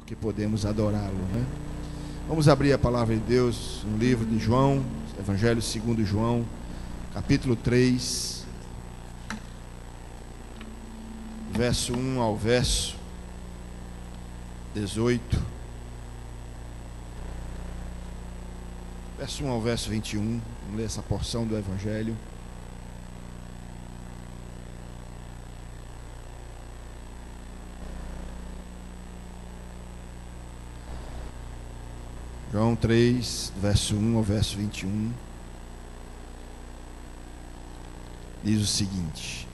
porque podemos adorá-lo, né? Vamos abrir a palavra de Deus no livro de João, Evangelho segundo João, capítulo 3, verso 1 ao verso 18, verso 1 ao verso 21, vamos ler essa porção do Evangelho. João 3, verso 1 ao verso 21, diz o seguinte: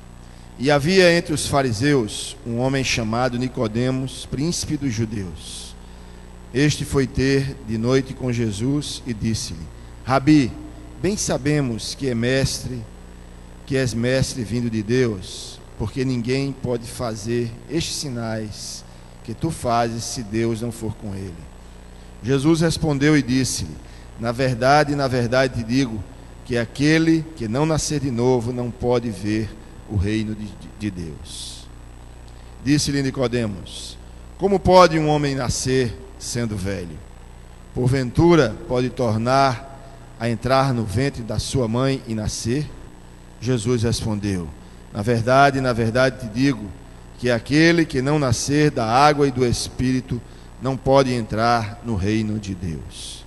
E havia entre os fariseus um homem chamado Nicodemos, príncipe dos judeus. Este foi ter de noite com Jesus e disse-lhe: Rabi, bem sabemos que és mestre vindo de Deus, porque ninguém pode fazer estes sinais que tu fazes se Deus não for com ele. Jesus respondeu e disse-lhe: na verdade te digo, que aquele que não nascer de novo não pode ver o reino de Deus. Disse-lhe Nicodemos: como pode um homem nascer sendo velho? Porventura pode tornar a entrar no ventre da sua mãe e nascer? Jesus respondeu: na verdade te digo, que aquele que não nascer da água e do Espírito não pode entrar no reino de Deus.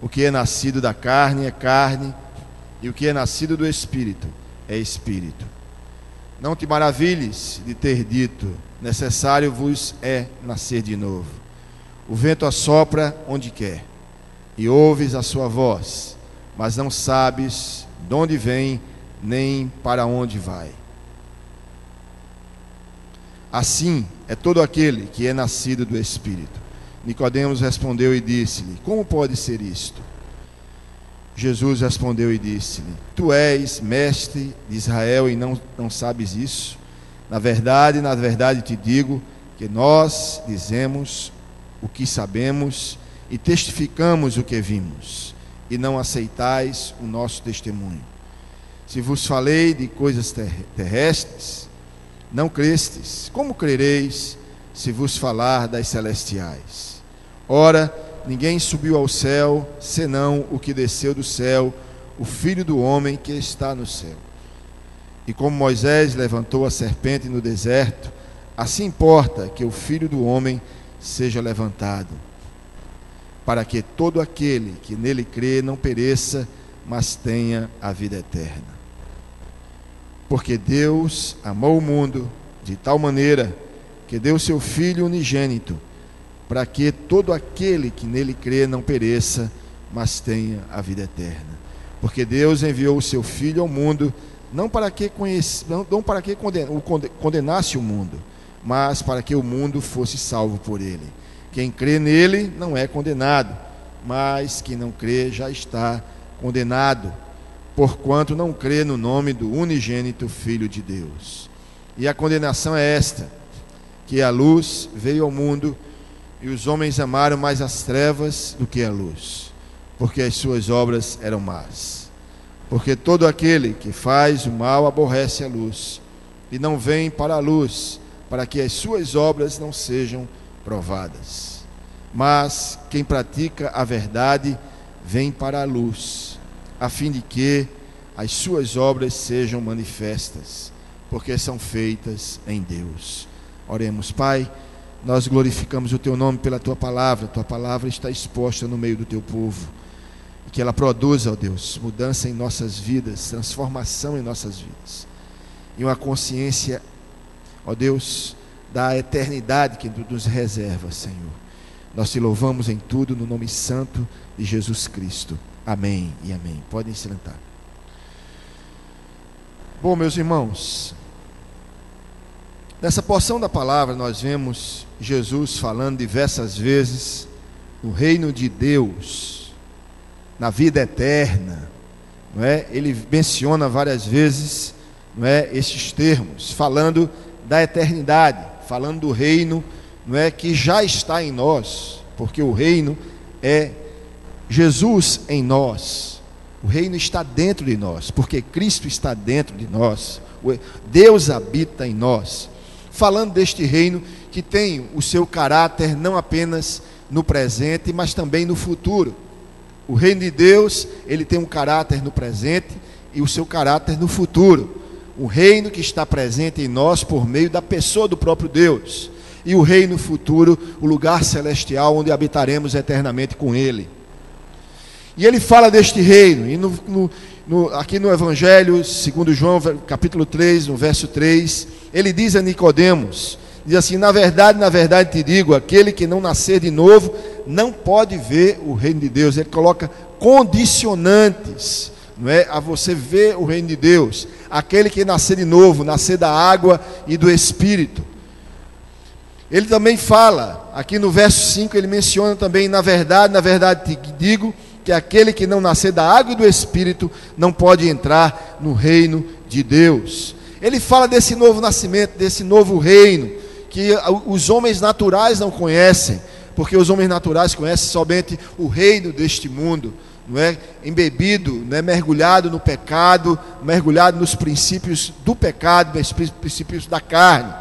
O que é nascido da carne é carne, e o que é nascido do Espírito é Espírito. Não te maravilhes de ter dito: necessário vos é nascer de novo. O vento assopra onde quer, e ouves a sua voz, mas não sabes de onde vem, nem para onde vai. Assim é todo aquele que é nascido do Espírito. Nicodemos respondeu e disse-lhe: como pode ser isto? Jesus respondeu e disse-lhe: tu és mestre de Israel e não sabes isso? Na verdade te digo, que nós dizemos o que sabemos e testificamos o que vimos, e não aceitais o nosso testemunho. Se vos falei de coisas terrestres, não crestes, como crereis se vos falar das celestiais? Ora, ninguém subiu ao céu, senão o que desceu do céu, o Filho do homem que está no céu. E como Moisés levantou a serpente no deserto, assim importa que o Filho do homem seja levantado, para que todo aquele que nele crê não pereça, mas tenha a vida eterna. Porque Deus amou o mundo de tal maneira que deu seu Filho unigênito, para que todo aquele que nele crê não pereça, mas tenha a vida eterna. Porque Deus enviou o seu Filho ao mundo, não para que condenasse o mundo, mas para que o mundo fosse salvo por ele. Quem crê nele não é condenado, mas quem não crê já está condenado, porquanto não crê no nome do unigênito Filho de Deus. E a condenação é esta: que a luz veio ao mundo, e os homens amaram mais as trevas do que a luz, porque as suas obras eram más. Porque todo aquele que faz o mal aborrece a luz, e não vem para a luz, para que as suas obras não sejam provadas. Mas quem pratica a verdade vem para a luz, a fim de que as suas obras sejam manifestas, porque são feitas em Deus. Oremos. Pai, nós glorificamos o Teu nome pela Tua palavra está exposta no meio do Teu povo, e que ela produza, ó Deus, mudança em nossas vidas, transformação em nossas vidas, e uma consciência, ó Deus, da eternidade que Tu nos reserva, Senhor. Nós Te louvamos em tudo, no nome santo de Jesus Cristo. Amém e amém. Podem se sentar. Bom, meus irmãos, nessa porção da palavra nós vemos Jesus falando diversas vezes no reino de Deus, na vida eterna, não é? Ele menciona várias vezes, não é, esses termos, falando da eternidade, falando do reino, não é, que já está em nós, porque o reino é Jesus em nós. O reino está dentro de nós, porque Cristo está dentro de nós. Deus habita em nós. Falando deste reino que tem o seu caráter não apenas no presente, mas também no futuro. O reino de Deus, ele tem um caráter no presente e o seu caráter no futuro. O reino que está presente em nós por meio da pessoa do próprio Deus. E o reino futuro, o lugar celestial onde habitaremos eternamente com Ele. E ele fala deste reino, e aqui no Evangelho, segundo João, capítulo 3, no verso 3, ele diz a Nicodemos, diz assim: na verdade te digo, aquele que não nascer de novo, não pode ver o reino de Deus. Ele coloca condicionantes, não é, a você ver o reino de Deus. Aquele que nascer de novo, nascer da água e do Espírito. Ele também fala, aqui no verso 5, ele menciona também, na verdade te digo, que aquele que não nascer da água e do Espírito não pode entrar no reino de Deus. Ele fala desse novo nascimento, desse novo reino, que os homens naturais não conhecem, porque os homens naturais conhecem somente o reino deste mundo, não é? Embebido, não é? Mergulhado no pecado, mergulhado nos princípios do pecado, nos princípios da carne.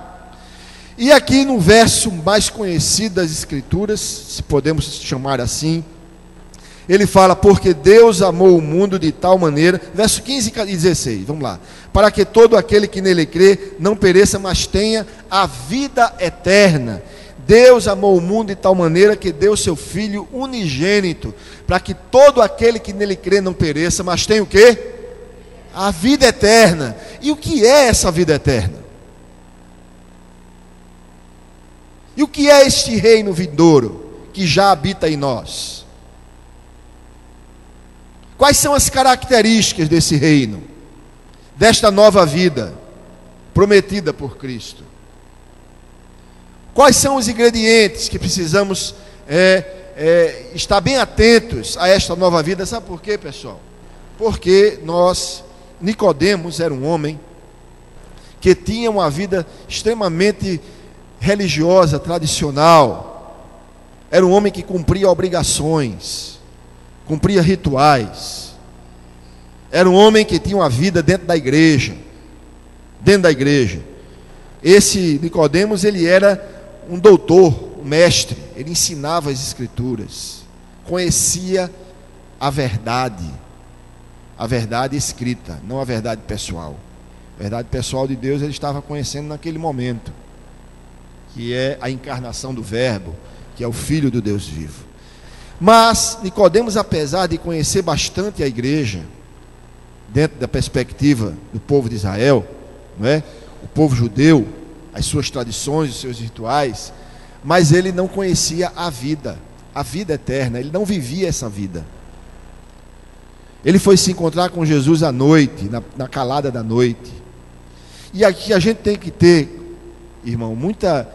E aqui no verso mais conhecido das Escrituras, se podemos chamar assim, ele fala: porque Deus amou o mundo de tal maneira, verso 15 e 16, vamos lá, para que todo aquele que nele crê não pereça, mas tenha a vida eterna. Deus amou o mundo de tal maneira que deu seu Filho unigênito, para que todo aquele que nele crê não pereça, mas tenha o quê? A vida eterna. E o que é essa vida eterna? E o que é este reino vindouro que já habita em nós? Quais são as características desse reino, desta nova vida prometida por Cristo? Quais são os ingredientes que precisamos estar bem atentos a esta nova vida? Sabe por quê, pessoal? Porque Nicodemos era um homem que tinha uma vida extremamente religiosa, tradicional. Era um homem que cumpria obrigações, cumpria rituais. Era um homem que tinha uma vida dentro da igreja. Esse Nicodemos, ele era um doutor, um mestre. Ele ensinava as Escrituras, conhecia a verdade escrita, não a verdade pessoal. A verdade pessoal de Deus ele estava conhecendo naquele momento, que é a encarnação do Verbo, que é o Filho do Deus vivo. Mas Nicodemos, apesar de conhecer bastante a igreja, dentro da perspectiva do povo de Israel, não é? O povo judeu, as suas tradições, os seus rituais, mas ele não conhecia a vida eterna, ele não vivia essa vida. Ele foi se encontrar com Jesus à noite, na calada da noite. E aqui a gente tem que ter, irmão, muita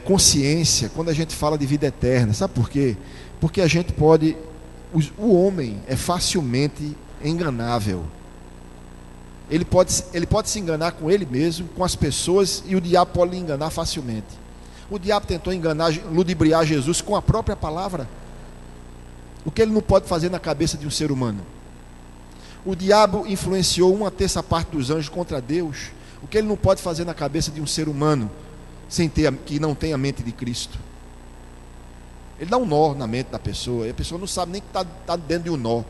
consciência quando a gente fala de vida eterna. Sabe por quê? Porque a gente pode, o homem é facilmente enganável. Ele pode se enganar com ele mesmo, com as pessoas, e o diabo pode lhe enganar facilmente. O diabo tentou ludibriar Jesus com a própria palavra. O que ele não pode fazer na cabeça de um ser humano? O diabo influenciou 1/3 dos anjos contra Deus. O que ele não pode fazer na cabeça de um ser humano que não tem a mente de Cristo? Ele dá um nó na mente da pessoa, e a pessoa não sabe nem que está dentro de um nó.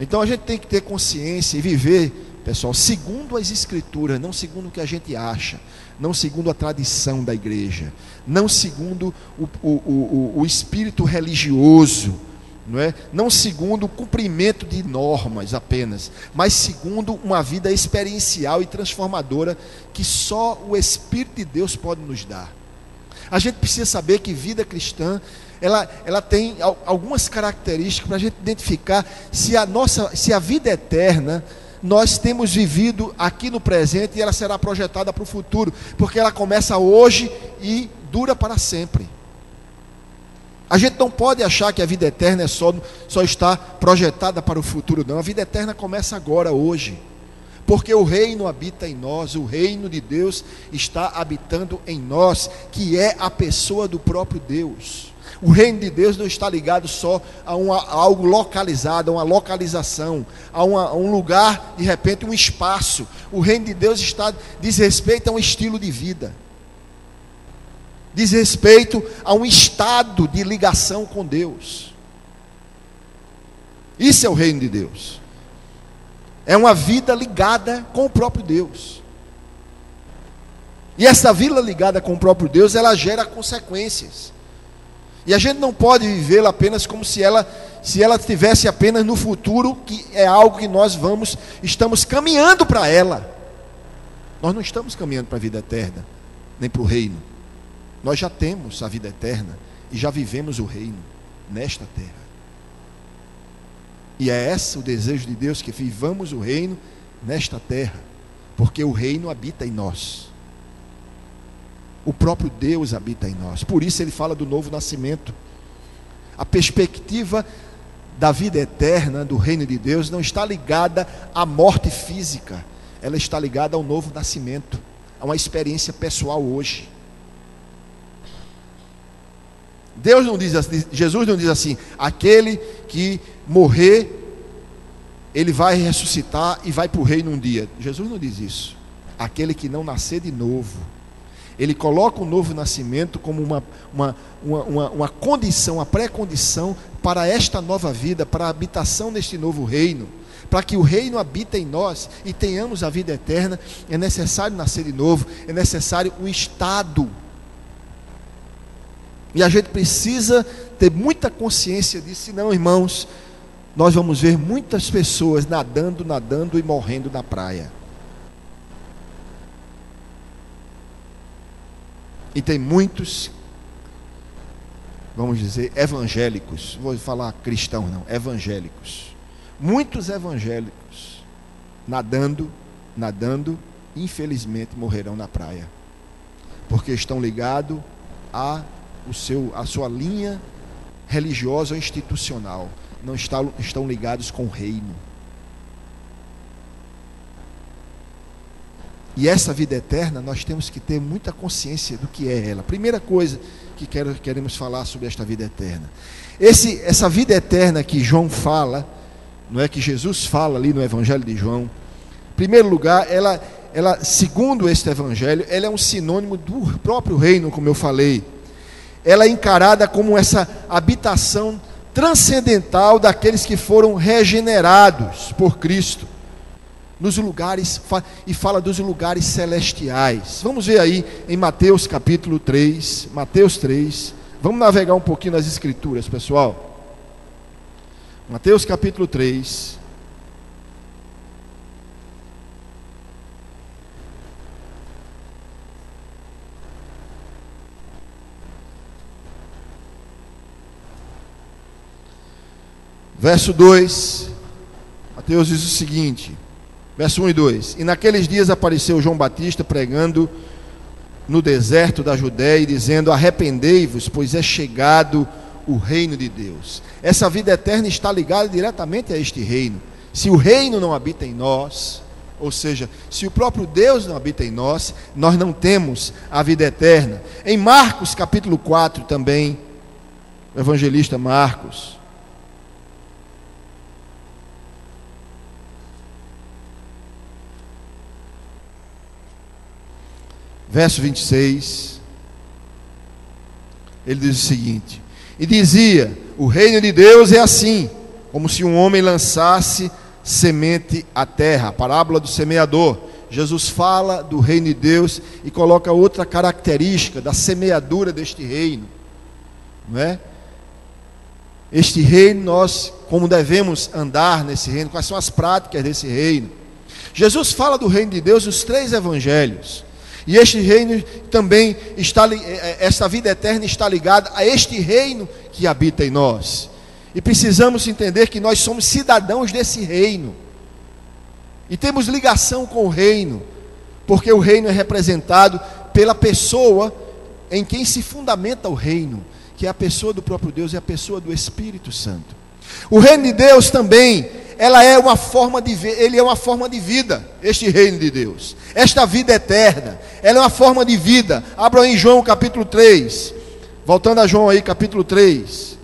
Então a gente tem que ter consciência e viver, pessoal, segundo as Escrituras, não segundo o que a gente acha, não segundo a tradição da igreja, não segundo o espírito religioso, não é? Não segundo o cumprimento de normas apenas, mas segundo uma vida experiencial e transformadora que só o Espírito de Deus pode nos dar. A gente precisa saber que vida cristã ela tem algumas características para a gente identificar se a vida eterna nós temos vivido aqui no presente, e ela será projetada para o futuro, porque ela começa hoje e dura para sempre. A gente não pode achar que a vida eterna só está projetada para o futuro, não. A vida eterna começa agora, hoje, porque o reino habita em nós, o reino de Deus está habitando em nós, que é a pessoa do próprio Deus. O reino de Deus não está ligado só a algo localizado, a uma localização, a um lugar, de repente um espaço. O reino de Deus diz respeito a um estilo de vida. Diz respeito a um estado de ligação com Deus. Isso é o reino de Deus. É uma vida ligada com o próprio Deus. E essa vida ligada com o próprio Deus, ela gera consequências. E a gente não pode vivê-la apenas como se ela estivesse apenas no futuro, que é algo que nós estamos caminhando para ela. Nós não estamos caminhando para a vida eterna, nem para o reino. Nós já temos a vida eterna e já vivemos o reino nesta terra. E é esse o desejo de Deus, que vivamos o reino nesta terra, porque o reino habita em nós. O próprio Deus habita em nós. Por isso ele fala do novo nascimento. A perspectiva da vida eterna, do reino de Deus, não está ligada à morte física. Ela está ligada ao novo nascimento, a uma experiência pessoal hoje. Deus não diz assim, Jesus não diz assim: aquele que morrer, ele vai ressuscitar e vai para o reino um dia. Jesus não diz isso. Aquele que não nascer de novo, ele coloca o novo nascimento como uma condição, uma pré-condição para esta nova vida, para a habitação neste novo reino. Para que o reino habite em nós e tenhamos a vida eterna, é necessário nascer de novo, é necessário um estado. E a gente precisa ter muita consciência disso, senão, irmãos, nós vamos ver muitas pessoas nadando e morrendo na praia. E tem muitos, vamos dizer, evangélicos, vou falar cristãos não, evangélicos. Muitos evangélicos nadando, infelizmente morrerão na praia. Porque estão ligados a sua linha religiosa ou institucional, não estão ligados com o reino. E essa vida eterna, nós temos que ter muita consciência do que é ela. Primeira coisa que queremos falar sobre esta vida eterna. Essa vida eterna que João fala, não é, que Jesus fala ali no Evangelho de João. Em primeiro lugar, ela segundo este Evangelho, ela é um sinônimo do próprio reino, como eu falei. Ela é encarada como essa habitação transcendental daqueles que foram regenerados por Cristo nos lugares, e fala dos lugares celestiais. Vamos ver aí em Mateus capítulo 3, Mateus 3, vamos navegar um pouquinho nas escrituras, pessoal. Mateus capítulo 3, verso 2, Mateus diz o seguinte, verso 1 e 2: E naqueles dias apareceu João Batista pregando no deserto da Judéia e dizendo: arrependei-vos, pois é chegado o reino de Deus. Essa vida eterna está ligada diretamente a este reino. Se o reino não habita em nós, ou seja, se o próprio Deus não habita em nós, nós não temos a vida eterna. Em Marcos capítulo 4 também, o evangelista Marcos, verso 26, ele diz o seguinte: e dizia: o reino de Deus é assim, como se um homem lançasse semente à terra. A parábola do semeador. Jesus fala do reino de Deus e coloca outra característica da semeadura deste reino, não é? Este reino, nós, como devemos andar nesse reino, quais são as práticas desse reino. Jesus fala do reino de Deus nos 3 evangelhos. E este reino também esta vida eterna está ligada a este reino que habita em nós. E precisamos entender que nós somos cidadãos desse reino. E temos ligação com o reino, porque o reino é representado pela pessoa em quem se fundamenta o reino, que é a pessoa do próprio Deus e a pessoa do Espírito Santo. O reino de Deus também, ele é uma forma de vida, este reino de Deus. Esta vida eterna, ela é uma forma de vida. Abra aí em João capítulo 3, voltando a João aí capítulo 3.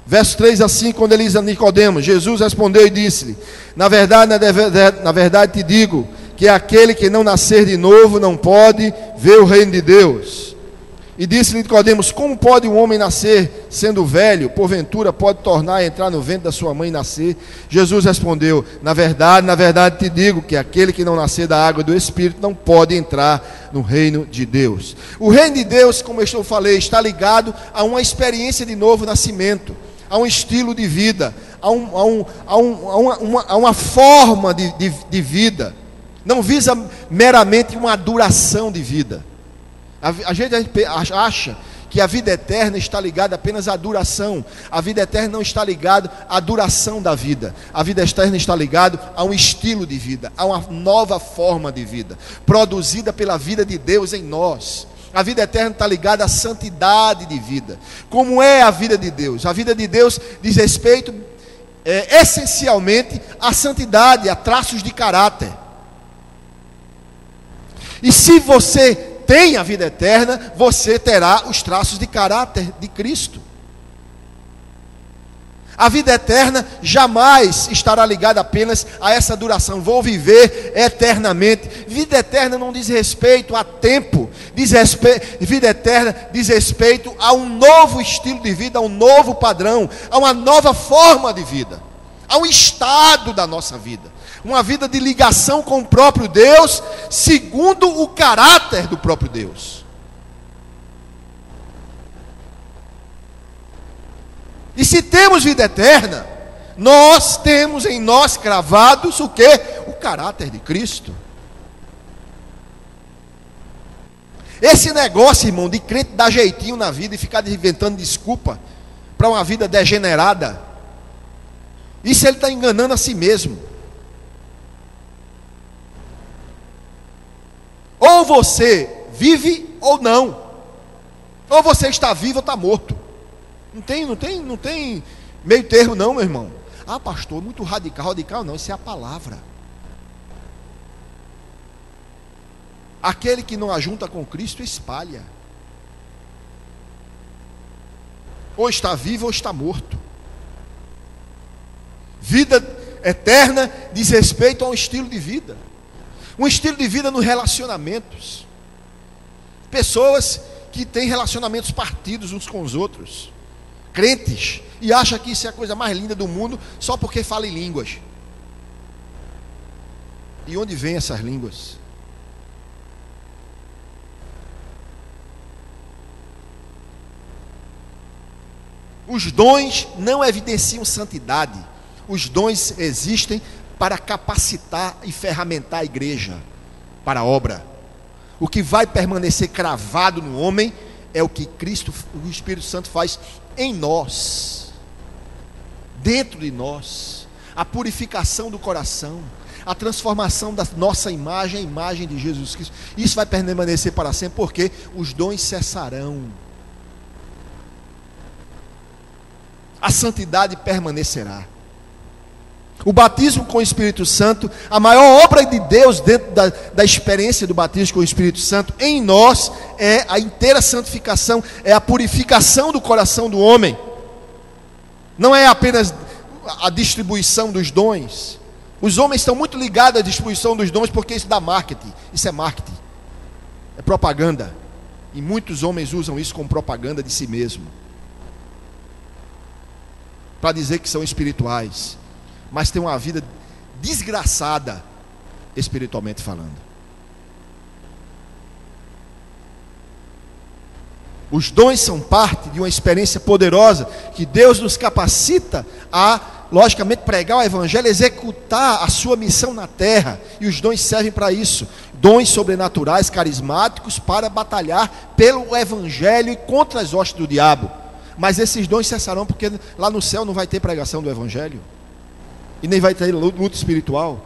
Verso 3 assim, quando ele diz a Nicodemos, Jesus respondeu e disse-lhe: na verdade te digo, que aquele que não nascer de novo não pode ver o reino de Deus. E disse-lhe Nicodemos: como pode um homem nascer sendo velho? Porventura pode tornar a entrar no ventre da sua mãe e nascer? Jesus respondeu: na verdade te digo, que aquele que não nascer da água e do Espírito não pode entrar no reino de Deus. O reino de Deus, como eu falei, está ligado a uma experiência de novo nascimento, a um estilo de vida, a uma forma de vida. Não visa meramente uma duração de vida. A gente acha que a vida eterna está ligada apenas à duração. A vida eterna não está ligada à duração da vida. A vida eterna está ligada a um estilo de vida, a uma nova forma de vida, produzida pela vida de Deus em nós. A vida eterna está ligada à santidade de vida. Como é a vida de Deus? A vida de Deus diz respeito essencialmente à santidade, a traços de caráter. E se você tem a vida eterna, você terá os traços de caráter de Cristo. A vida eterna jamais estará ligada apenas a essa duração. Vou viver eternamente. Vida eterna não diz respeito a tempo. Vida eterna diz respeito a um novo estilo de vida, a um novo padrão, a uma nova forma de vida, a um estado da nossa vida. Uma vida de ligação com o próprio Deus, segundo o caráter do próprio Deus. E se temos vida eterna, nós temos em nós cravados o quê? O caráter de Cristo. Esse negócio, irmão, de crente dar jeitinho na vida e ficar inventando desculpa para uma vida degenerada, isso ele está enganando a si mesmo. Ou você vive ou não. Ou você está vivo ou está morto. Não tem meio termo não, meu irmão. Ah, pastor, muito radical. Radical não, isso é a palavra. Aquele que não ajunta com Cristo espalha. Ou está vivo ou está morto. Vida eterna diz respeito a um estilo de vida. Um estilo de vida nos relacionamentos. Pessoas que têm relacionamentos partidos uns com os outros. Crentes. E acham que isso é a coisa mais linda do mundo só porque fala em línguas. E onde vêm essas línguas? Os dons não evidenciam santidade. Os dons existem para capacitar e ferramentar a igreja para a obra. O que vai permanecer cravado no homem é o que Cristo, o Espírito Santo faz em nós, dentro de nós, a purificação do coração, a transformação da nossa imagem, a imagem de Jesus Cristo. Isso vai permanecer para sempre, porque os dons cessarão, a santidade permanecerá. O batismo com o Espírito Santo, a maior obra de Deus dentro da experiência do batismo com o Espírito Santo em nós é a inteira santificação, é a purificação do coração do homem. Não é apenas a distribuição dos dons. Os homens estão muito ligados à distribuição dos dons porque isso dá marketing. Isso é marketing, é propaganda. E muitos homens usam isso como propaganda de si mesmo, para dizer que são espirituais, mas tem uma vida desgraçada, espiritualmente falando. Os dons são parte de uma experiência poderosa, que Deus nos capacita a, logicamente, pregar o Evangelho, executar a sua missão na terra, e os dons servem para isso. Dons sobrenaturais, carismáticos, para batalhar pelo Evangelho e contra as hostes do diabo. Mas esses dons cessarão, porque lá no céu não vai ter pregação do Evangelho, e nem vai ter luta espiritual.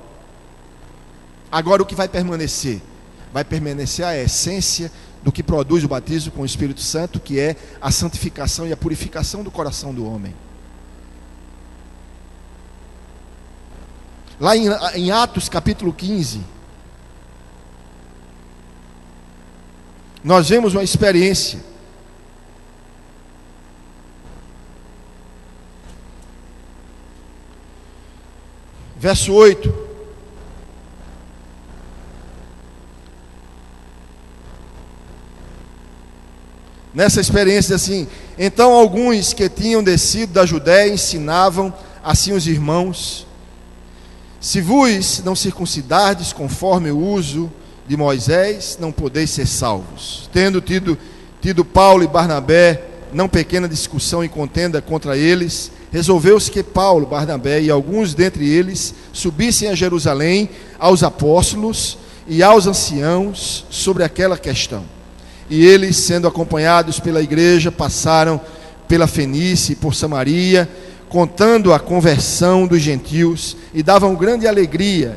Agora o que vai permanecer? Vai permanecer a essência do que produz o batismo com o Espírito Santo, que é a santificação e a purificação do coração do homem. Lá em Atos capítulo 15, nós vemos uma experiência Verso 8. Nessa experiência assim: então alguns que tinham descido da Judéia ensinavam assim os irmãos: se vos não circuncidardes conforme o uso de Moisés, não podeis ser salvos. Tendo tido Paulo e Barnabé não pequena discussão e contenda contra eles, resolveu-se que Paulo, Barnabé e alguns dentre eles subissem a Jerusalém aos apóstolos e aos anciãos sobre aquela questão. E eles, sendo acompanhados pela igreja, passaram pela Fenícia e por Samaria, contando a conversão dos gentios, e davam grande alegria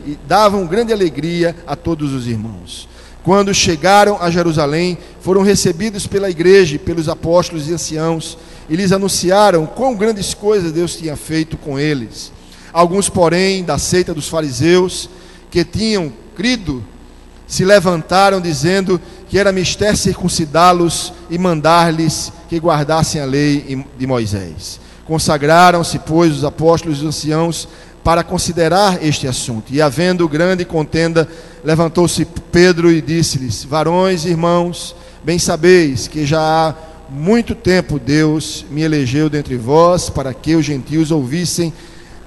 a todos os irmãos. Quando chegaram a Jerusalém, foram recebidos pela igreja e pelos apóstolos e anciãos, e lhes anunciaram quão grandes coisas Deus tinha feito com eles. Alguns, porém, da seita dos fariseus, que tinham crido, se levantaram, dizendo que era mister circuncidá-los e mandar-lhes que guardassem a lei de Moisés. Consagraram-se, pois, os apóstolos e os anciãos para considerar este assunto. E, havendo grande contenda, levantou-se Pedro e disse-lhes: varões e irmãos, bem sabeis que já há muito tempo Deus me elegeu dentre vós para que os gentios ouvissem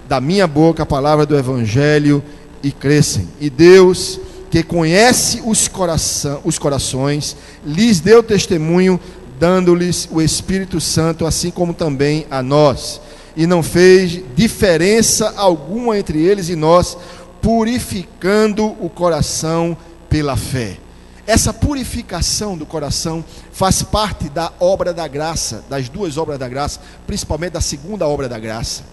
da minha boca a palavra do evangelho e crescem. E Deus, que conhece os corações, lhes deu testemunho, dando-lhes o Espírito Santo, assim como também a nós. E não fez diferença alguma entre eles e nós, purificando o coração pela fé. Essa purificação do coração faz parte da obra da graça, das duas obras da graça, principalmente da segunda obra da graça.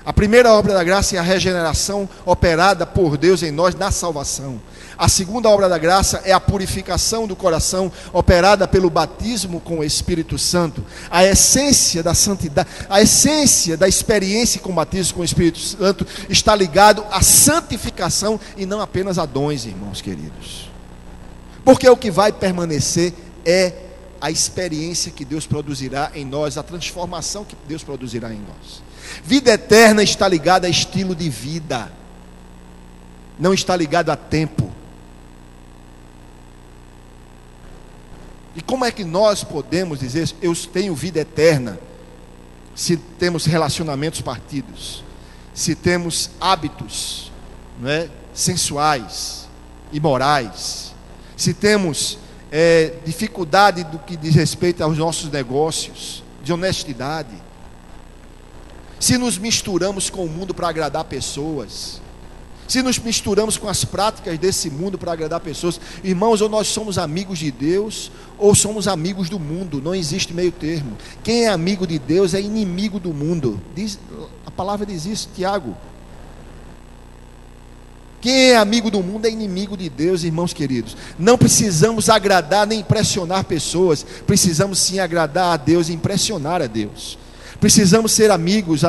A primeira obra da graça é a regeneração operada por Deus em nós na salvação. A segunda obra da graça é a purificação do coração operada pelo batismo com o Espírito Santo. A essência da santidade, a essência da experiência com o batismo com o Espírito Santo está ligado à santificação e não apenas a dons, irmãos queridos. Porque o que vai permanecer é a experiência que Deus produzirá em nós, a transformação que Deus produzirá em nós. Vida eterna está ligada a estilo de vida, não está ligado a tempo. E como é que nós podemos dizer eu tenho vida eterna, se temos relacionamentos partidos, se temos hábitos, não é, sensuais, imorais, se temos dificuldade do que diz respeito aos nossos negócios, de honestidade, se nos misturamos com o mundo para agradar pessoas, se nos misturamos com as práticas desse mundo para agradar pessoas, irmãos, ou nós somos amigos de Deus, ou somos amigos do mundo, não existe meio termo. Quem é amigo de Deus é inimigo do mundo, a palavra diz isso, Tiago. Quem é amigo do mundo é inimigo de Deus, irmãos queridos. Não precisamos agradar nem impressionar pessoas, precisamos sim agradar a Deus e impressionar a Deus. Precisamos ser amigos,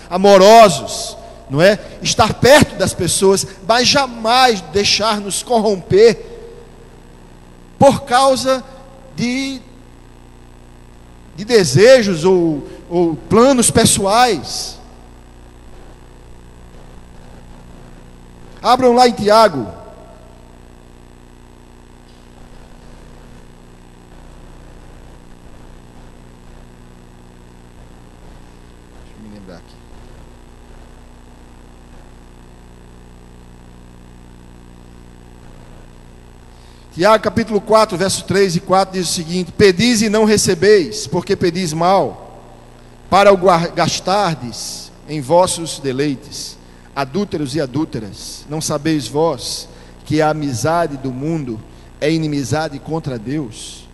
amorosos, não é? Estar perto das pessoas, mas jamais deixar-nos corromper por causa de desejos ou planos pessoais. Abram lá em Tiago. Deixa eu me lembrar aqui. Tiago capítulo 4, verso 3 e 4 diz o seguinte: pedis e não recebeis, porque pedis mal, para o gastardes em vossos deleites. Adúlteros e adúlteras, não sabeis vós que a amizade do mundo é inimizade contra Deus?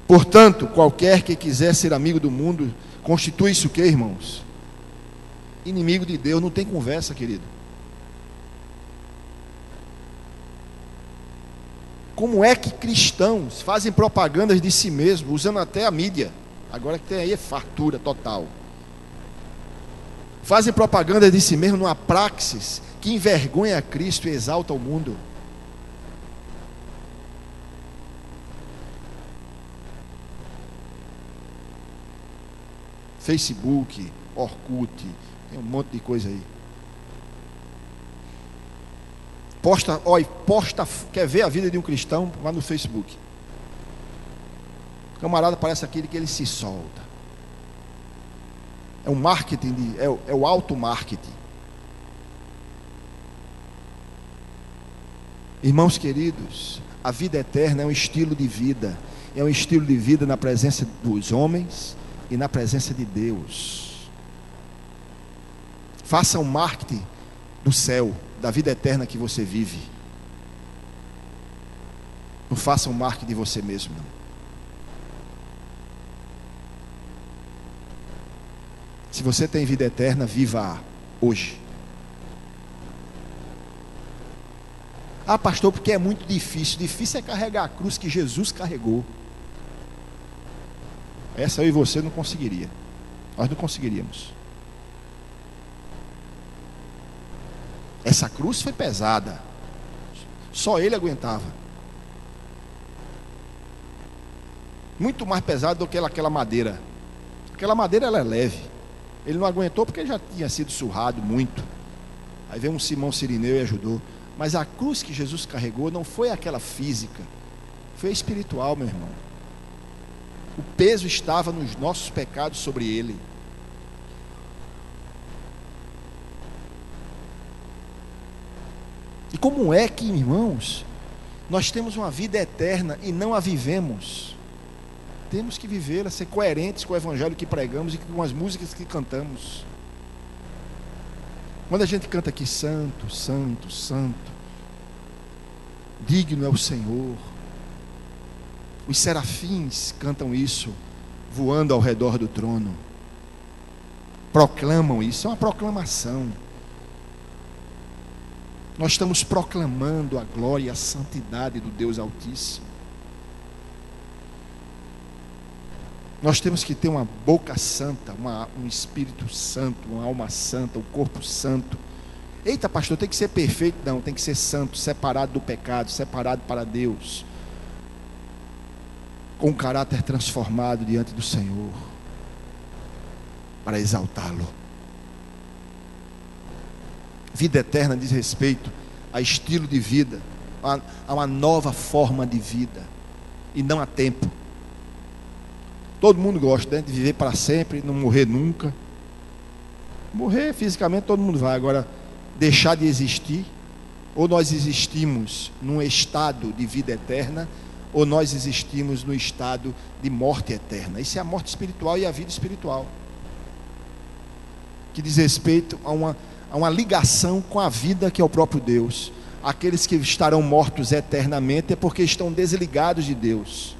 Portanto, qualquer que quiser ser amigo do mundo, constitui-se o que, irmãos? Inimigo de Deus. Não tem conversa, querido. Como é que cristãos fazem propagandas de si mesmos, usando até a mídia? Agora que tem aí é fartura total. Fazem propaganda de si mesmo numa praxis que envergonha a Cristo e exalta o mundo. Facebook, Orkut, tem um monte de coisa aí. Quer ver a vida de um cristão? Vá no Facebook. O camarada parece aquele que ele se solta. É um marketing, é o auto-marketing. Irmãos queridos, a vida eterna é um estilo de vida. É um estilo de vida na presença dos homens e na presença de Deus. Faça um marketing do céu, da vida eterna que você vive. Não faça um marketing de você mesmo, não. Se você tem vida eterna, viva hoje. Ah, pastor, porque é muito difícil. Difícil é carregar a cruz que Jesus carregou. Essa eu e você não conseguiria. Nós não conseguiríamos. Essa cruz foi pesada. Só ele aguentava. Muito mais pesado do que aquela madeira. Aquela madeira ela é leve. Ele não aguentou porque ele já tinha sido surrado muito. Aí veio um Simão Cirineu e ajudou. Mas a cruz que Jesus carregou não foi aquela física. Foi espiritual, meu irmão. O peso estava nos nossos pecados sobre ele. E como é que, irmãos, nós temos uma vida eterna e não a vivemos? Temos que vivê-la, ser coerentes com o evangelho que pregamos e com as músicas que cantamos. Quando a gente canta aqui, santo, santo, santo, digno é o Senhor. Os serafins cantam isso, voando ao redor do trono. Proclamam isso, é uma proclamação. Nós estamos proclamando a glória e a santidade do Deus Altíssimo. Nós temos que ter uma boca santa, um espírito santo, uma alma santa, um corpo santo. Eita, pastor, tem que ser perfeito? Não, tem que ser santo, separado do pecado, separado para Deus, com um caráter transformado diante do Senhor, para exaltá-lo. Vida eterna diz respeito a estilo de vida, a uma nova forma de vida, e não a tempo. Todo mundo gosta, né, de viver para sempre, não morrer nunca. Morrer fisicamente todo mundo vai. Agora, deixar de existir, ou nós existimos num estado de vida eterna, ou nós existimos no estado de morte eterna. Isso é a morte espiritual e a vida espiritual, que diz respeito a uma ligação com a vida que é o próprio Deus. Aqueles que estarão mortos eternamente é porque estão desligados de Deus.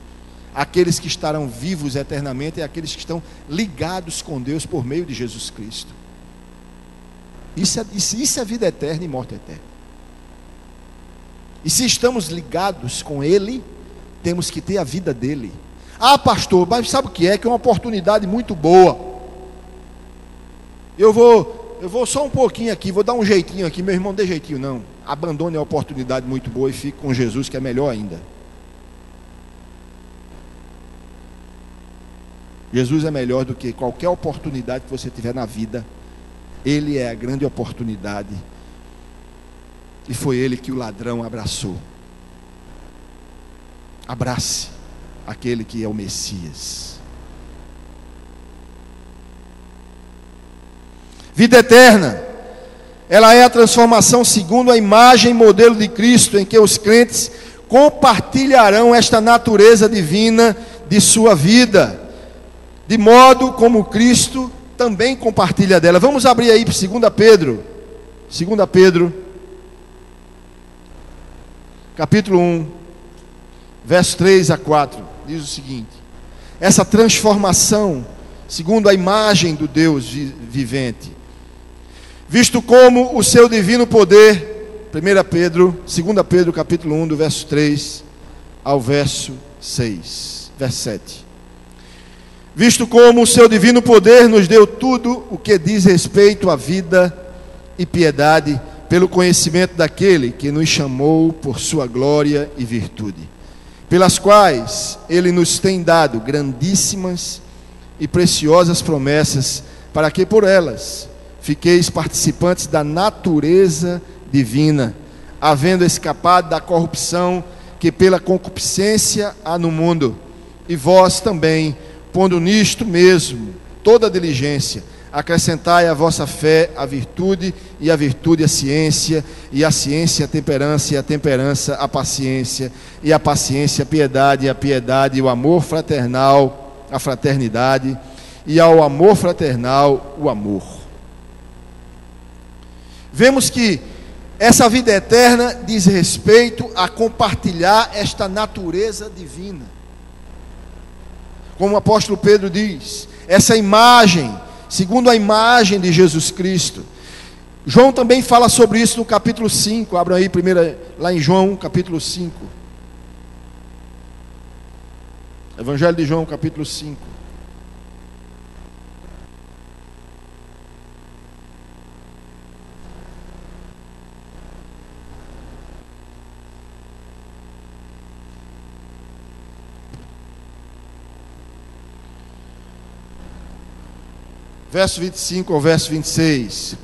Aqueles que estarão vivos eternamente é aqueles que estão ligados com Deus por meio de Jesus Cristo. Isso é vida eterna e morte eterna. E se estamos ligados com Ele, temos que ter a vida dele. Ah, pastor, mas sabe o que é? Que é uma oportunidade muito boa. Eu vou só um pouquinho aqui, vou dar um jeitinho aqui. Meu irmão, não dê jeitinho não. Abandone a oportunidade muito boa e fique com Jesus, que é melhor ainda. Jesus é melhor do que qualquer oportunidade que você tiver na vida. Ele é a grande oportunidade. E foi Ele que o ladrão abraçou. Abrace aquele que é o Messias. Vida eterna, ela é a transformação segundo a imagem e modelo de Cristo, em que os crentes compartilharão esta natureza divina de sua vida, de modo como Cristo também compartilha dela. Vamos abrir aí para 2 Pedro. 2 Pedro, capítulo 1, verso 3 a 4. Diz o seguinte: essa transformação, segundo a imagem do Deus vivente, visto como o seu divino poder, 2 Pedro, capítulo 1, do verso 3 ao verso 6, verso 7. Visto como o seu divino poder nos deu tudo o que diz respeito à vida e piedade, pelo conhecimento daquele que nos chamou por sua glória e virtude, pelas quais ele nos tem dado grandíssimas e preciosas promessas, para que por elas fiqueis participantes da natureza divina, havendo escapado da corrupção que pela concupiscência há no mundo. E vós também, pondo nisto mesmo toda a diligência, acrescentai à vossa fé a virtude, e a virtude a ciência, e a ciência a temperança, e a temperança a paciência, e a paciência a piedade, e a piedade o amor fraternal, a fraternidade, e ao amor fraternal o amor. Vemos que essa vida eterna diz respeito a compartilhar esta natureza divina. Como o apóstolo Pedro diz, essa imagem, segundo a imagem de Jesus Cristo. João também fala sobre isso no capítulo 5. Abram aí primeiro, lá em João, capítulo 5. Evangelho de João, capítulo 5. Verso 25 ao verso 26.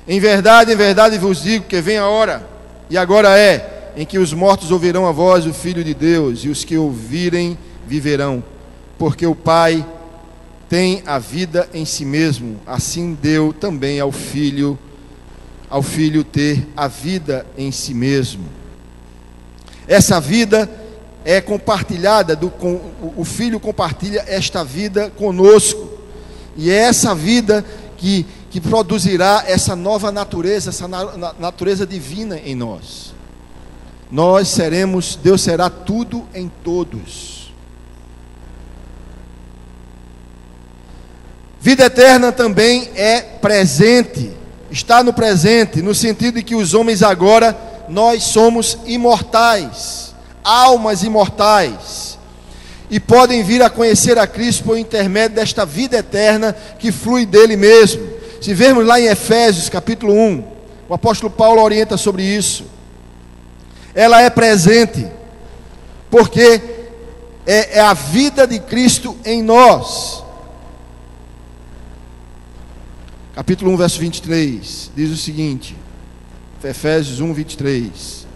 Em verdade vos digo que vem a hora, e agora é, em que os mortos ouvirão a voz do Filho de Deus, e os que ouvirem viverão, porque o Pai tem a vida em si mesmo, assim deu também ao Filho ter a vida em si mesmo. Essa vida é compartilhada, o Filho compartilha esta vida conosco, e é essa vida que produzirá essa nova natureza, essa natureza divina em nós. Deus será tudo em todos. Vida eterna também é presente, está no presente, no sentido de que os homens agora, nós somos imortais, almas imortais, e podem vir a conhecer a Cristo por intermédio desta vida eterna que flui dele mesmo. Se vermos lá em Efésios capítulo 1, o apóstolo Paulo orienta sobre isso. Ela é presente, porque é a vida de Cristo em nós. Capítulo 1, verso 23, diz o seguinte, Efésios 1, 23.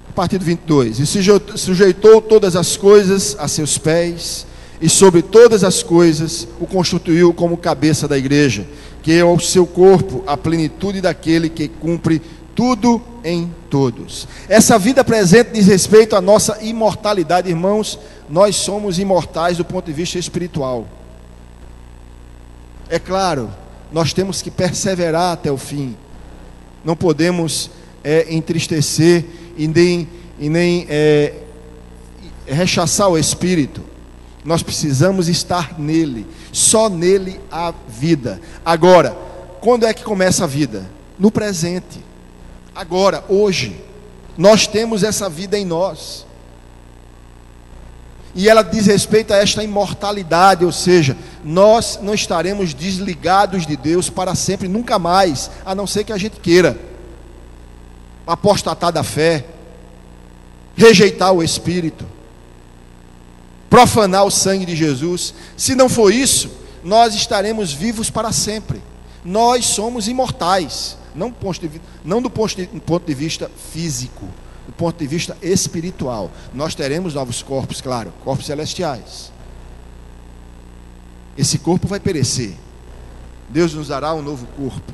A partir do 22. E sujeitou todas as coisas a seus pés, e sobre todas as coisas o constituiu como cabeça da igreja, que é o seu corpo, a plenitude daquele que cumpre tudo em todos. Essa vida presente diz respeito à nossa imortalidade, irmãos. Nós somos imortais do ponto de vista espiritual. É claro, nós temos que perseverar até o fim. Não podemos entristecer e nem rechaçar o Espírito. Nós precisamos estar nele, só nele há vida. Agora, quando é que começa a vida? No presente, agora, hoje, nós temos essa vida em nós, e ela diz respeito a esta imortalidade, ou seja, nós não estaremos desligados de Deus para sempre, nunca mais, a não ser que a gente queira apostatar da fé, rejeitar o Espírito, profanar o sangue de Jesus. Se não for isso, nós estaremos vivos para sempre. Nós somos imortais, não do ponto de vista físico, do ponto de vista espiritual. Nós teremos novos corpos, claro, corpos celestiais. Esse corpo vai perecer, Deus nos dará um novo corpo,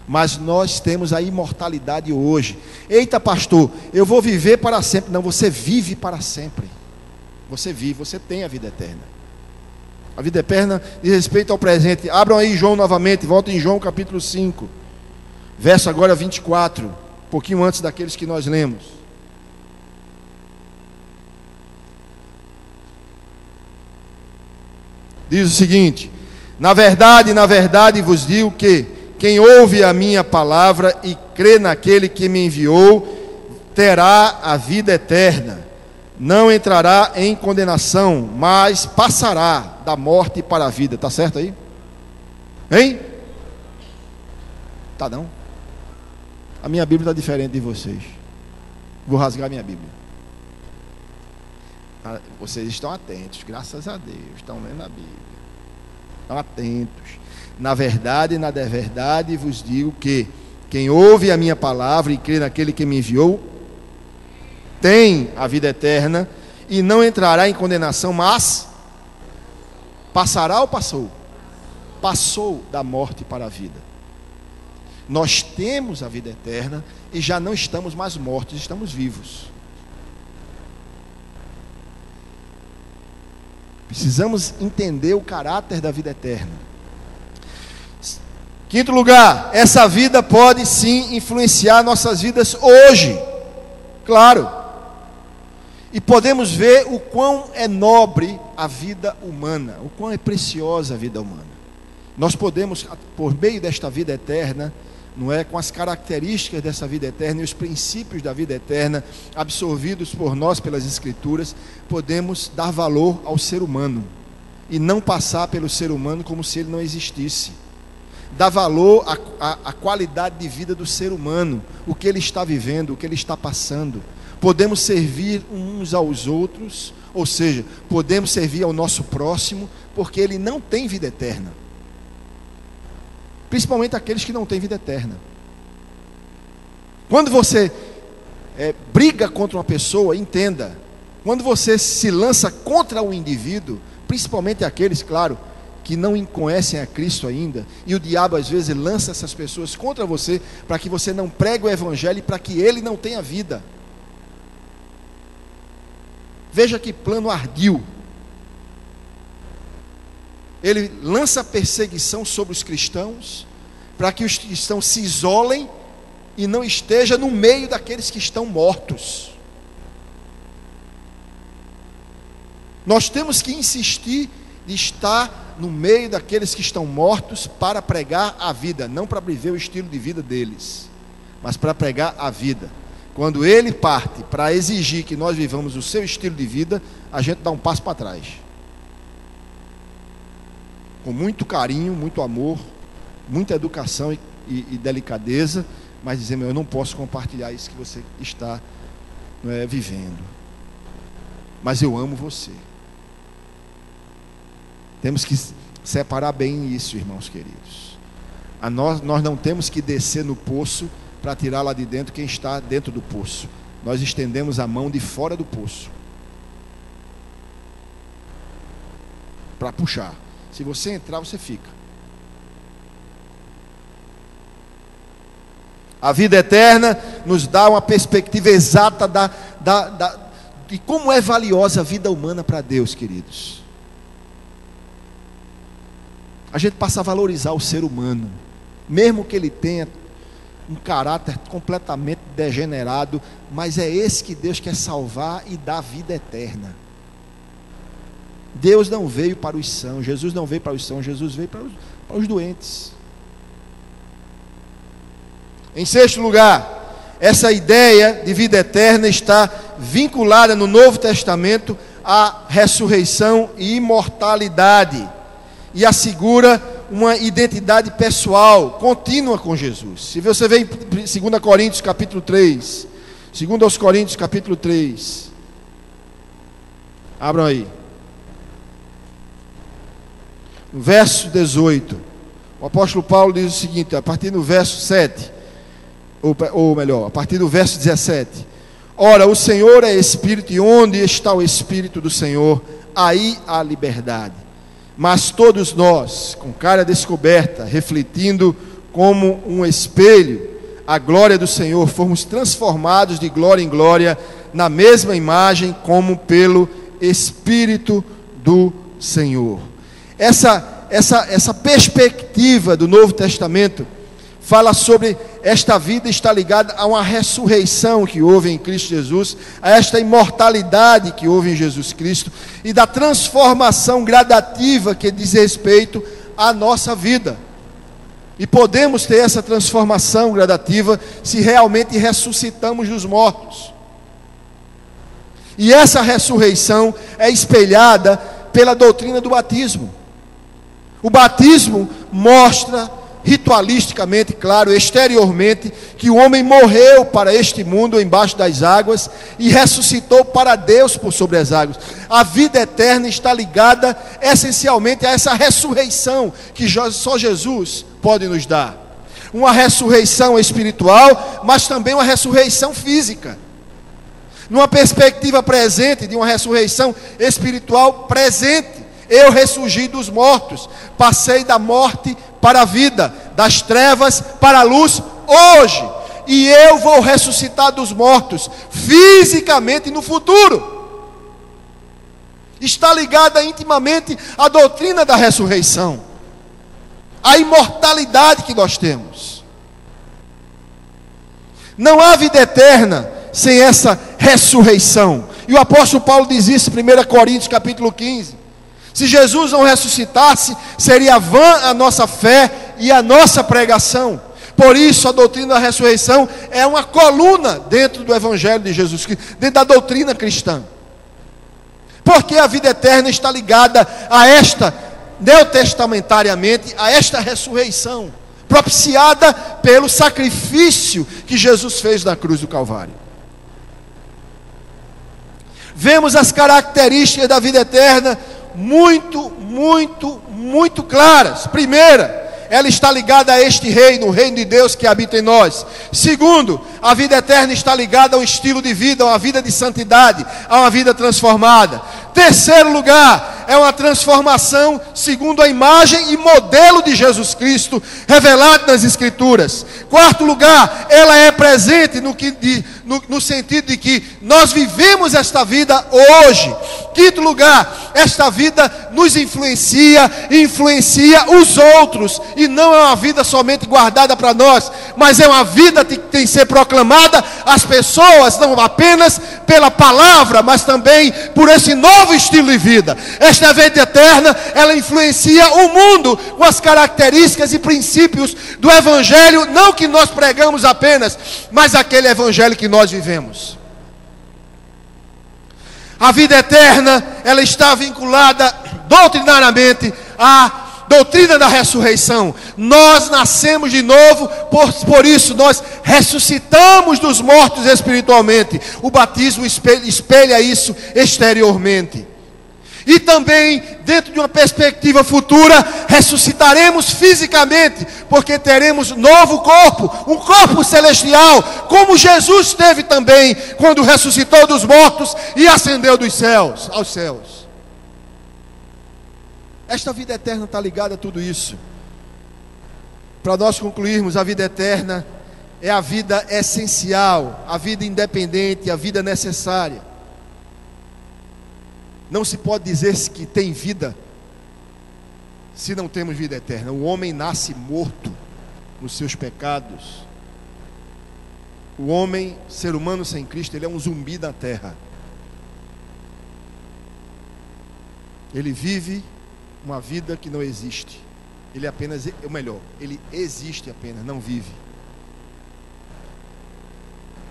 mas nós temos a imortalidade hoje. Eita pastor, eu vou viver para sempre. Não, você vive para sempre. Você vive, você tem a vida eterna. A vida eterna diz respeito ao presente. Abram aí João novamente, voltem em João capítulo 5, verso agora 24, um pouquinho antes daqueles que nós lemos. Diz o seguinte: na verdade vos digo que quem ouve a minha palavra e crê naquele que me enviou, terá a vida eterna. Não entrará em condenação, mas passará da morte para a vida. Está certo aí? Hein? Tá não? A minha Bíblia está diferente de vocês. Vou rasgar a minha Bíblia. Vocês estão atentos, graças a Deus. Estão lendo a Bíblia. Estão atentos. Na verdade vos digo que quem ouve a minha palavra e crê naquele que me enviou, tem a vida eterna e não entrará em condenação, mas passará ou passou? Passou da morte para a vida. Nós temos a vida eterna e já não estamos mais mortos, estamos vivos. Precisamos entender o caráter da vida eterna. Quinto lugar, essa vida pode sim influenciar nossas vidas hoje, claro. E podemos ver o quão é nobre a vida humana, o quão é preciosa a vida humana. Nós podemos, por meio desta vida eterna, não é, com as características dessa vida eterna e os princípios da vida eterna absorvidos por nós pelas Escrituras, podemos dar valor ao ser humano e não passar pelo ser humano como se ele não existisse. Dar valor à qualidade de vida do ser humano, o que ele está vivendo, o que ele está passando. Podemos servir uns aos outros, ou seja, podemos servir ao nosso próximo, porque ele não tem vida eterna. Principalmente aqueles que não têm vida eterna. Quando você briga contra uma pessoa, entenda, quando você se lança contra o indivíduo, principalmente aqueles, claro, que não conhecem a Cristo ainda, e o diabo às vezes lança essas pessoas contra você, para que você não pregue o evangelho e para que ele não tenha vida. Veja que plano ardil. Ele lança perseguição sobre os cristãos, para que os cristãos se isolem e não estejam no meio daqueles que estão mortos. Nós temos que insistir de estar no meio daqueles que estão mortos para pregar a vida, não para viver o estilo de vida deles, mas para pregar a vida. Quando ele parte para exigir que nós vivamos o seu estilo de vida, a gente dá um passo para trás. Com muito carinho, muito amor, muita educação e delicadeza, mas dizendo, eu não posso compartilhar isso que você está vivendo. Mas eu amo você. Temos que separar bem isso, irmãos queridos. Nós não temos que descer no poço para tirar lá de dentro quem está dentro do poço. Nós estendemos a mão de fora do poço para puxar. Se você entrar, você fica. A vida eterna nos dá uma perspectiva exata de como é valiosa a vida humana para Deus, queridos. A gente passa a valorizar o ser humano, mesmo que ele tenha um caráter completamente degenerado, mas é esse que Deus quer salvar e dar vida eterna. Deus não veio para os sãos, Jesus não veio para os sãos, Jesus veio para os doentes. Em sexto lugar, essa ideia de vida eterna está vinculada no Novo Testamento à ressurreição e imortalidade, e assegura uma identidade pessoal, contínua com Jesus. Se você vê em 2 Coríntios capítulo 3, 2 Coríntios capítulo 3, abram aí, no verso 18, o apóstolo Paulo diz o seguinte, a partir do verso 7, ou melhor, a partir do verso 17: ora, o Senhor é Espírito, e onde está o Espírito do Senhor, aí há liberdade. Mas todos nós, com cara descoberta, refletindo como um espelho a glória do Senhor, fomos transformados de glória em glória, na mesma imagem, como pelo Espírito do Senhor. Essa perspectiva do Novo Testamento fala sobre esta vida está ligada a uma ressurreição que houve em Cristo Jesus, a esta imortalidade que houve em Jesus Cristo, e da transformação gradativa que diz respeito à nossa vida. E podemos ter essa transformação gradativa se realmente ressuscitamos dos mortos. E essa ressurreição é espelhada pela doutrina do batismo. O batismo mostra ritualisticamente, claro, exteriormente, que o homem morreu para este mundo embaixo das águas e ressuscitou para Deus por sobre as águas. A vida eterna está ligada essencialmente a essa ressurreição que só Jesus pode nos dar. Uma ressurreição espiritual, mas também uma ressurreição física. Numa perspectiva presente de uma ressurreição espiritual presente. Eu ressurgi dos mortos, passei da morte para a vida, das trevas para a luz hoje, e eu vou ressuscitar dos mortos fisicamente no futuro. Está ligada intimamente à doutrina da ressurreição, à imortalidade que nós temos. Não há vida eterna sem essa ressurreição, e o apóstolo Paulo diz isso em 1 Coríntios capítulo 15. Se Jesus não ressuscitasse, seria vã a nossa fé e a nossa pregação. Por isso a doutrina da ressurreição é uma coluna dentro do Evangelho de Jesus Cristo, dentro da doutrina cristã. Porque a vida eterna está ligada a esta, neotestamentariamente, a esta ressurreição, propiciada pelo sacrifício que Jesus fez na cruz do Calvário. Vemos as características da vida eterna muito claras. Primeira, ela está ligada a este reino, o reino de Deus que habita em nós. Segundo, a vida eterna está ligada a um estilo de vida, a uma vida de santidade, a uma vida transformada. Terceiro lugar, é uma transformação segundo a imagem e modelo de Jesus Cristo, revelado nas Escrituras. Quarto lugar, ela é presente no sentido de que nós vivemos esta vida hoje. Quinto lugar, esta vida nos influencia e influencia os outros, e não é uma vida somente guardada para nós, mas é uma vida que tem que ser proclamada às pessoas, não apenas pela palavra, mas também por esse novo estilo de vida. Esta vida eterna, ela influencia o mundo com as características e princípios do Evangelho, não que nós pregamos apenas, mas aquele Evangelho que nós vivemos. A vida eterna, ela está vinculada doutrinariamente à doutrina da ressurreição. Nós nascemos de novo, por isso nós ressuscitamos dos mortos espiritualmente. O batismo espelha isso exteriormente. E também, dentro de uma perspectiva futura, ressuscitaremos fisicamente, porque teremos novo corpo, um corpo celestial, como Jesus teve também, quando ressuscitou dos mortos e ascendeu dos céus, aos céus. Esta vida eterna está ligada a tudo isso. Para nós concluirmos, a vida eterna é a vida essencial, a vida independente, a vida necessária. Não se pode dizer que tem vida se não temos vida eterna. O homem nasce morto nos seus pecados. O homem, ser humano sem Cristo, ele é um zumbi da terra. Ele vive uma vida que não existe. Ele apenas, ou melhor, ele existe apenas, não vive.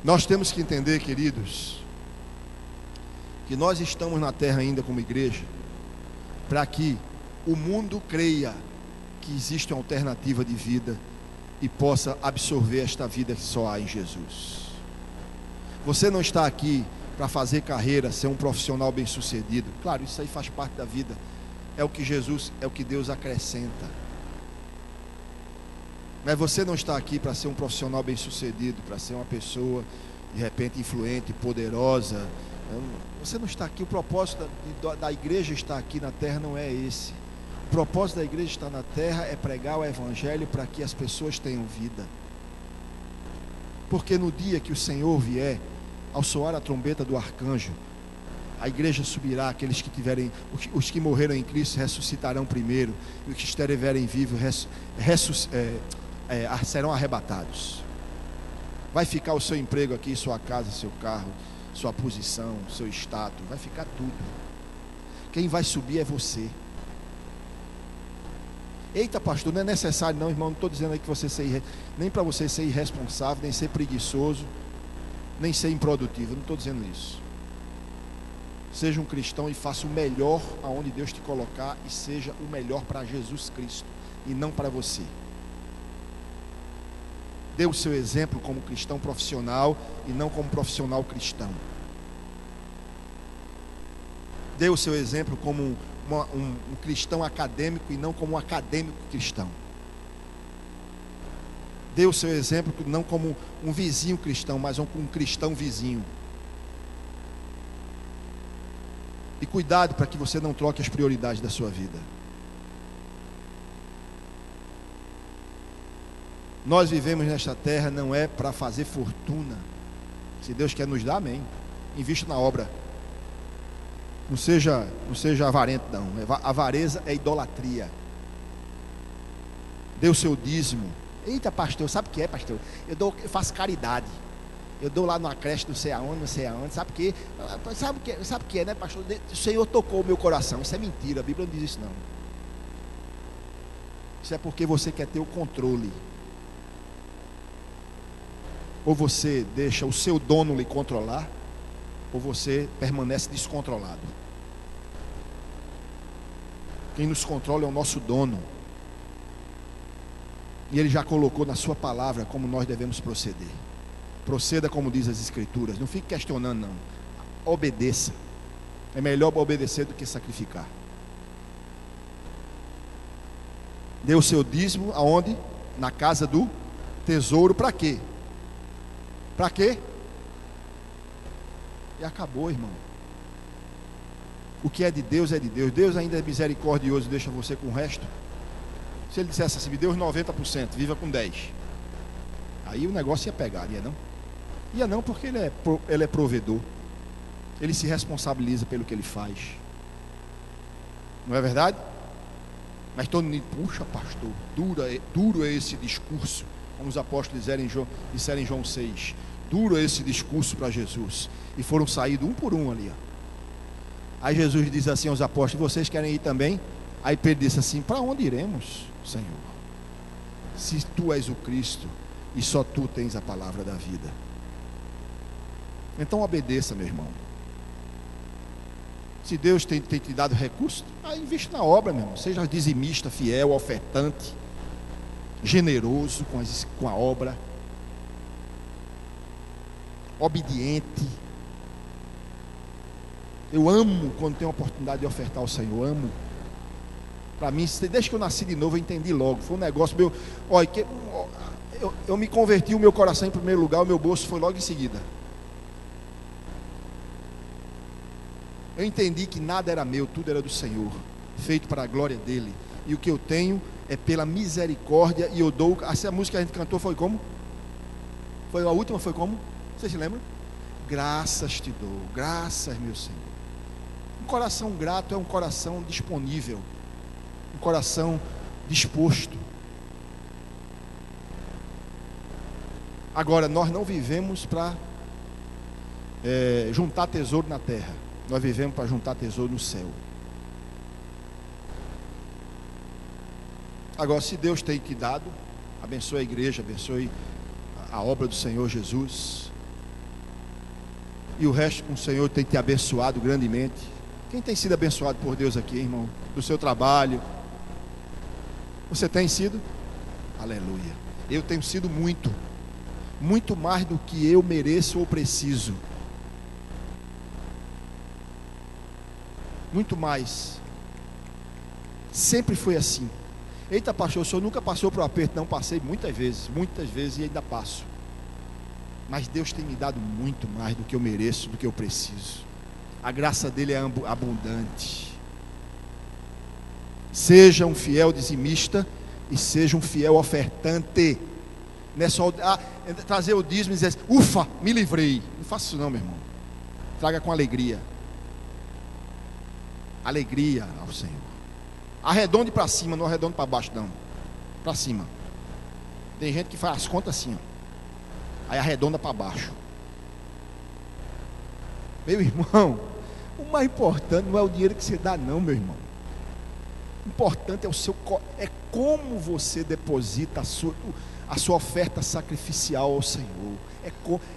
Nós temos que entender, queridos, que nós estamos na terra ainda como igreja, para que o mundo creia que existe uma alternativa de vida e possa absorver esta vida que só há em Jesus. Você não está aqui para fazer carreira, ser um profissional bem-sucedido. Claro, isso aí faz parte da vida. É o que Jesus, é o que Deus acrescenta. Mas você não está aqui para ser um profissional bem-sucedido, para ser uma pessoa de repente influente, poderosa. Você não está aqui. O propósito da igreja estar aqui na terra não é esse. O propósito da igreja estar na terra é pregar o evangelho para que as pessoas tenham vida. Porque no dia que o Senhor vier, ao soar a trombeta do arcanjo, a igreja subirá. Aqueles que tiverem, os que morreram em Cristo ressuscitarão primeiro, e os que estiverem vivos serão arrebatados. Vai ficar o seu emprego aqui, sua casa, seu carro, sua posição, seu status, vai ficar tudo. Quem vai subir é você. Eita, pastor, não é necessário não, irmão. Não estou dizendo aí que você nem para você ser irresponsável, nem ser preguiçoso, nem ser improdutivo. Não estou dizendo isso. Seja um cristão e faça o melhor aonde Deus te colocar, e seja o melhor para Jesus Cristo e não para você. Dê o seu exemplo como cristão profissional e não como profissional cristão. Dê o seu exemplo como um cristão acadêmico e não como um acadêmico cristão. Dê o seu exemplo não como um vizinho cristão, mas como um cristão vizinho. E cuidado para que você não troque as prioridades da sua vida. Nós vivemos nesta terra não é para fazer fortuna. Se Deus quer nos dar, amém. Invista na obra. Não seja avarento, não. Avareza é idolatria. Dê o seu dízimo. Eita, pastor, sabe o que é, pastor? Eu faço caridade. Eu dou lá numa creche, não sei aonde. Sabe o que? Sabe o que é, né, pastor? O Senhor tocou o meu coração. Isso é mentira, a Bíblia não diz isso, não. Isso é porque você quer ter o controle. Ou você deixa o seu dono lhe controlar, ou você permanece descontrolado. Quem nos controla é o nosso dono. E ele já colocou na sua palavra como nós devemos proceder. Proceda como diz as Escrituras. Não fique questionando, não. Obedeça. É melhor obedecer do que sacrificar. Dê o seu dízimo aonde? Na casa do tesouro. Para quê? Para quê? E acabou, irmão. O que é de Deus é de Deus. Deus ainda é misericordioso e deixa você com o resto. Se ele dissesse assim, me deu os 90%, viva com 10%. Aí o negócio ia pegar, ia não? Ia não, porque ele é provedor. Ele se responsabiliza pelo que ele faz. Não é verdade? Mas todo mundo, puxa, pastor, duro é esse discurso. Como os apóstolos disseram em João 6. Duro é esse discurso para Jesus. E foram saídos um por um ali. Ó. Aí Jesus diz assim aos apóstolos, vocês querem ir também? Aí Pedro disse assim, para onde iremos, Senhor? Se tu és o Cristo, e só tu tens a palavra da vida. Então obedeça, meu irmão. Se Deus tem te dado recurso, aí investe na obra, meu irmão. Seja dizimista, fiel, ofertante, generoso com a obra, obediente. Eu amo quando tenho a oportunidade de ofertar ao Senhor, amo. Para mim, desde que eu nasci de novo, eu entendi logo. Foi um negócio meu. Olha, eu me converti, o meu coração em primeiro lugar, o meu bolso foi logo em seguida. Eu entendi que nada era meu, tudo era do Senhor, feito para a glória dele. E o que eu tenho é pela misericórdia, e eu dou. Essa música que a gente cantou foi como? Foi a última, foi como? Você se lembra? Graças te dou, graças, meu Senhor. Um coração grato é um coração disponível, um coração disposto. Agora, nós não vivemos para juntar tesouro na terra. Nós vivemos para juntar tesouro no céu. Agora, se Deus tem te dado, abençoe a igreja, abençoe a obra do Senhor Jesus. E o resto com o Senhor tem te abençoado grandemente. Quem tem sido abençoado por Deus aqui, irmão? Do seu trabalho. Você tem sido? Aleluia. Eu tenho sido muito. Muito mais do que eu mereço ou preciso. Muito mais. Sempre foi assim. Eita, pastor, o senhor nunca passou por um aperto? Não, passei muitas vezes e ainda passo. Mas Deus tem me dado muito mais do que eu mereço, do que eu preciso. A graça dele é abundante. Seja um fiel dizimista e seja um fiel ofertante. Não é só trazer o dízimo e dizer, ufa, me livrei. Não faça isso não, meu irmão. Traga com alegria. Alegria ao Senhor. Arredonde para cima, não arredonde para baixo não. Para cima. Tem gente que faz as contas assim, ó. Aí arredonda para baixo. Meu irmão, o mais importante não é o dinheiro que você dá não, meu irmão. O importante é como você deposita a sua oferta sacrificial ao Senhor.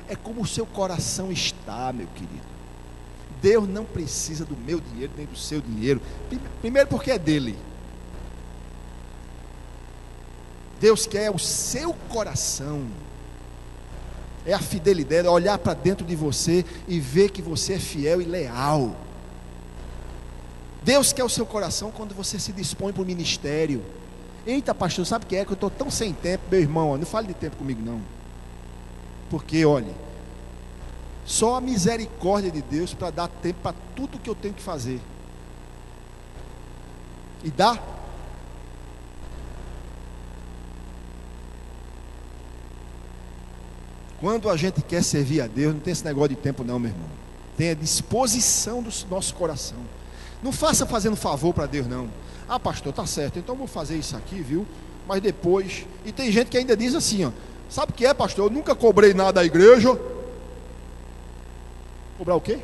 É como o seu coração está, meu querido. Deus não precisa do meu dinheiro, nem do seu dinheiro. Primeiro porque é dele. Deus quer o seu coração. É a fidelidade, é olhar para dentro de você e ver que você é fiel e leal. Deus quer o seu coração quando você se dispõe para o ministério. Eita, pastor, sabe o que é? Que eu estou tão sem tempo, meu irmão, não fale de tempo comigo não. Porque, olha, só a misericórdia de Deus para dar tempo para tudo que eu tenho que fazer. E dá. Quando a gente quer servir a Deus, não tem esse negócio de tempo não, meu irmão. Tem a disposição do nosso coração. Não faça fazendo favor para Deus não. Ah, pastor, tá certo, então eu vou fazer isso aqui, viu? Mas depois... E tem gente que ainda diz assim, ó, sabe o que é, pastor? Eu nunca cobrei nada da igreja. Cobrar o quê?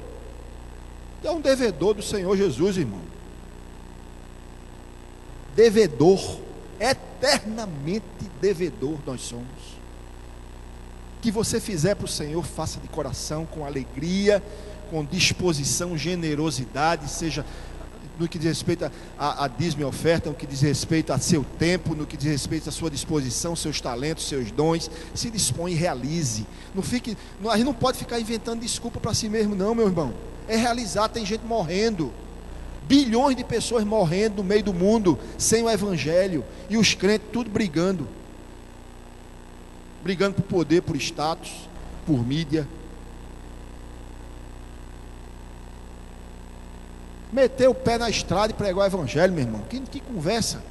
É um devedor do Senhor Jesus, irmão. Devedor. Eternamente devedor nós somos. Que você fizer para o Senhor, faça de coração, com alegria, com disposição, generosidade, seja no que diz respeito a dízimo e oferta, no que diz respeito a seu tempo, no que diz respeito à sua disposição, seus talentos, seus dons, se dispõe e realize. Não fique, a gente não pode ficar inventando desculpa para si mesmo não, meu irmão. É realizar. Tem gente morrendo, bilhões de pessoas morrendo no meio do mundo, sem o evangelho, e os crentes tudo brigando por poder, por status, por mídia. Meter o pé na estrada e pregar o evangelho, meu irmão. Que conversa.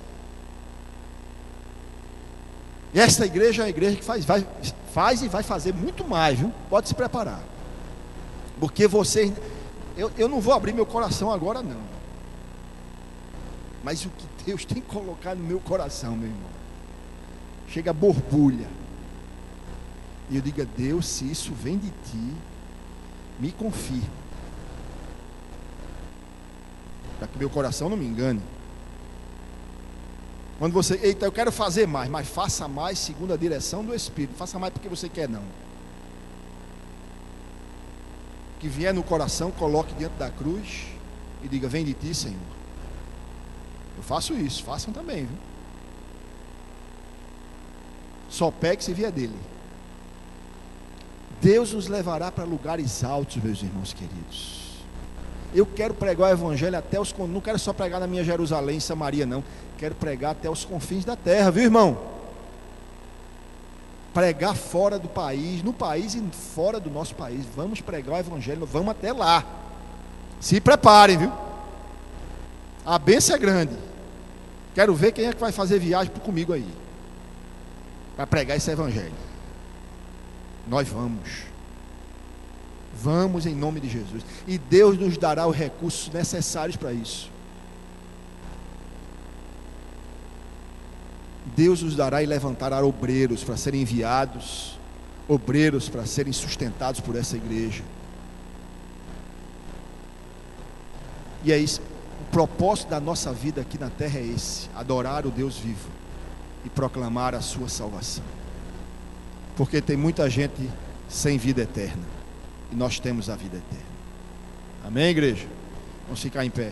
E essa igreja é uma igreja que faz e vai fazer muito mais, viu? Pode se preparar. Porque vocês... Eu não vou abrir meu coração agora não. Mas o que Deus tem colocado no meu coração, meu irmão, chega a borbulha. E eu digo, Deus, se isso vem de ti, me confirma. Para que meu coração não me engane. Quando você, eita, eu quero fazer mais, mas faça mais segundo a direção do Espírito. Faça mais porque você quer não. Que vier no coração, coloque diante da cruz e diga, vem de ti, Senhor. Eu faço isso, façam também, viu? Só pegue se vier dele. Deus nos levará para lugares altos, meus irmãos queridos. Eu quero pregar o evangelho até os... Não quero só pregar na minha Jerusalém, Samaria, não. Quero pregar até os confins da terra, viu, irmão? Pregar fora do país, no país e fora do nosso país. Vamos pregar o evangelho, vamos até lá. Se preparem, viu? A bênção é grande. Quero ver quem é que vai fazer viagem comigo aí, para pregar esse evangelho. Nós vamos em nome de Jesus, e Deus nos dará os recursos necessários para isso. Deus nos dará e levantará obreiros para serem enviados, obreiros para serem sustentados por essa igreja. E é isso, o propósito da nossa vida aqui na terra é esse: adorar o Deus vivo e proclamar a sua salvação. Porque tem muita gente sem vida eterna, e nós temos a vida eterna. Amém, igreja? Vamos ficar em pé.